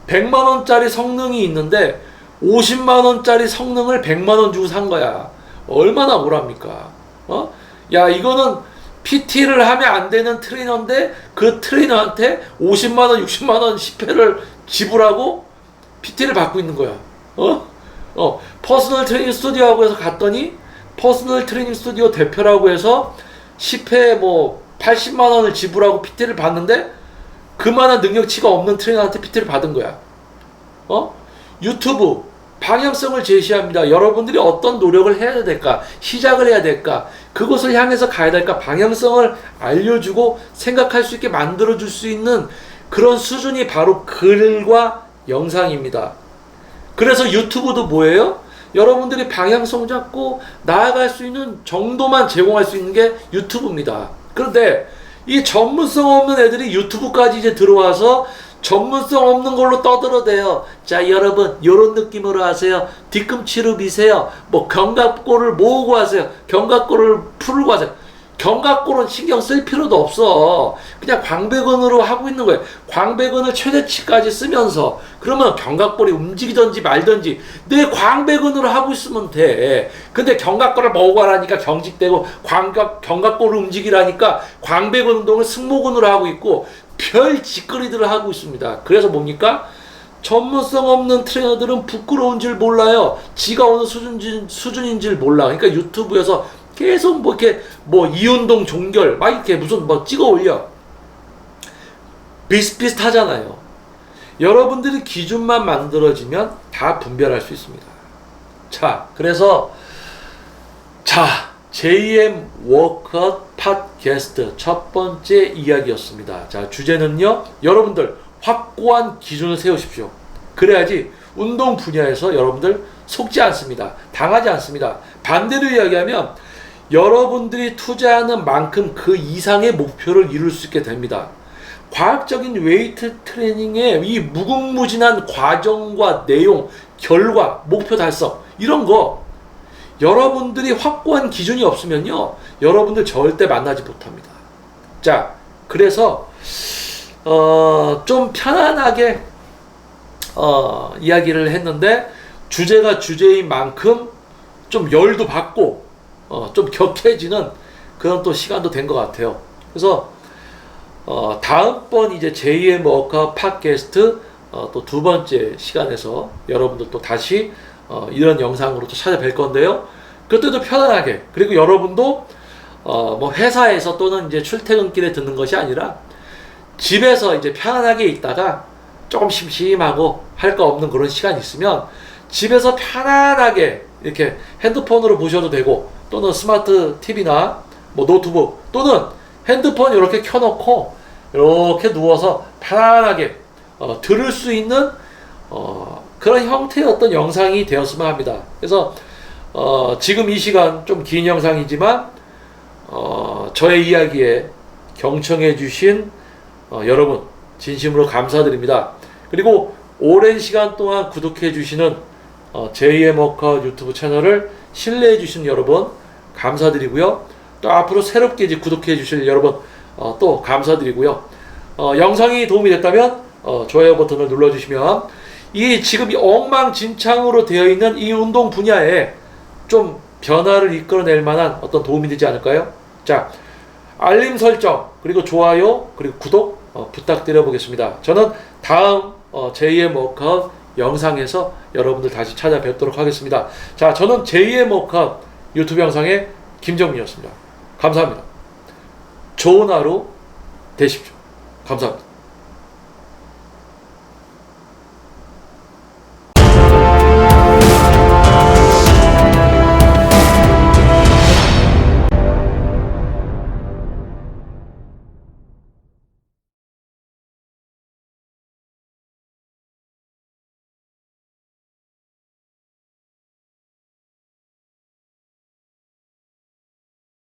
100만원짜리 성능이 있는데 50만원짜리 성능을 100만원 주고 산 거야. 얼마나 오랍니까? 야, 이거는 PT를 하면 안 되는 트레이너인데 그 트레이너한테 50만원, 60만원 10회를 지불하고 PT를 받고 있는 거야. 퍼스널 트레이닝 스튜디오라고 해서 갔더니 퍼스널 트레이닝 스튜디오 대표라고 해서 10회 80만원을 지불하고 PT를 받는데 그만한 능력치가 없는 트레이너한테 PT를 받은 거야. 유튜브 방향성을 제시합니다. 여러분들이 어떤 노력을 해야 될까? 시작을 해야 될까? 그것을 향해서 가야 될까? 방향성을 알려주고 생각할 수 있게 만들어줄 수 있는 그런 수준이 바로 글과 영상입니다. 그래서 유튜브도 뭐예요? 여러분들이 방향성 잡고 나아갈 수 있는 정도만 제공할 수 있는 게 유튜브입니다. 그런데 이 전문성 없는 애들이 유튜브까지 이제 들어와서 전문성 없는 걸로 떠들어대요. 자, 여러분 요런 느낌으로 하세요. 뒤꿈치로 미세요. 견갑골을 모으고 하세요. 견갑골을 풀고 하세요. 견갑골은 신경 쓸 필요도 없어. 그냥 광배근으로 하고 있는 거예요. 광배근을 최대치까지 쓰면서 그러면 견갑골이 움직이든지 말든지 내 광배근으로 하고 있으면 돼. 근데 견갑골을 모으고 하라니까 경직되고 견갑골을 움직이라니까 광배근 운동을 승모근으로 하고 있고 별 짓거리들을 하고 있습니다. 그래서 뭡니까? 전문성 없는 트레이너들은 부끄러운 줄 몰라요. 지가 어느 수준인 줄 몰라. 그러니까 유튜브에서 계속 이운동 종결 이렇게 무슨 찍어 올려. 비슷비슷하잖아요. 여러분들이 기준만 만들어지면 다 분별할 수 있습니다. 그래서 JM 워크아웃 팟캐스트 첫 번째 이야기였습니다. 주제는요, 여러분들 확고한 기준을 세우십시오. 그래야지 운동 분야에서 여러분들 속지 않습니다. 당하지 않습니다. 반대로 이야기하면 여러분들이 투자하는 만큼 그 이상의 목표를 이룰 수 있게 됩니다. 과학적인 웨이트 트레이닝의 이 무궁무진한 과정과 내용, 결과, 목표 달성 이런 거 여러분들이 확고한 기준이 없으면요, 여러분들 절대 만나지 못합니다. 그래서 좀 편안하게 이야기를 했는데 주제가 주제인 만큼 좀 열도 받고 좀 격해지는 그런 또 시간도 된 것 같아요. 그래서 다음번 이제 JM 워크아웃 팟캐스트 또 두 번째 시간에서 여러분들 또 다시 이런 영상으로 또 찾아뵐 건데요. 그때도 편안하게, 그리고 여러분도 회사에서 또는 이제 출퇴근길에 듣는 것이 아니라 집에서 이제 편안하게 있다가 조금 심심하고 할 거 없는 그런 시간이 있으면 집에서 편안하게 이렇게 핸드폰으로 보셔도 되고, 또는 스마트 TV나 노트북 또는 핸드폰 이렇게 켜놓고 이렇게 누워서 편안하게 들을 수 있는 그런 형태의 어떤 영상이 되었으면 합니다. 그래서 지금 이 시간 좀 긴 영상이지만 저의 이야기에 경청해 주신 여러분 진심으로 감사드립니다. 그리고 오랜 시간 동안 구독해 주시는 제2의 워커 유튜브 채널을 신뢰해 주신 여러분 감사드리고요. 또 앞으로 새롭게 이제 구독해 주실 여러분 또 감사드리고요. 영상이 도움이 됐다면 좋아요 버튼을 눌러주시면 이 지금 엉망진창으로 되어 있는 이 운동 분야에 좀 변화를 이끌어낼 만한 어떤 도움이 되지 않을까요? 자, 알림 설정 그리고 좋아요 그리고 구독 부탁드려 보겠습니다. 저는 다음 제2의 워커 영상에서 여러분들 다시 찾아뵙도록 하겠습니다. 자, 저는 제2의 워커 유튜브 영상의 김정민이었습니다. 감사합니다. 좋은 하루 되십시오. 감사합니다.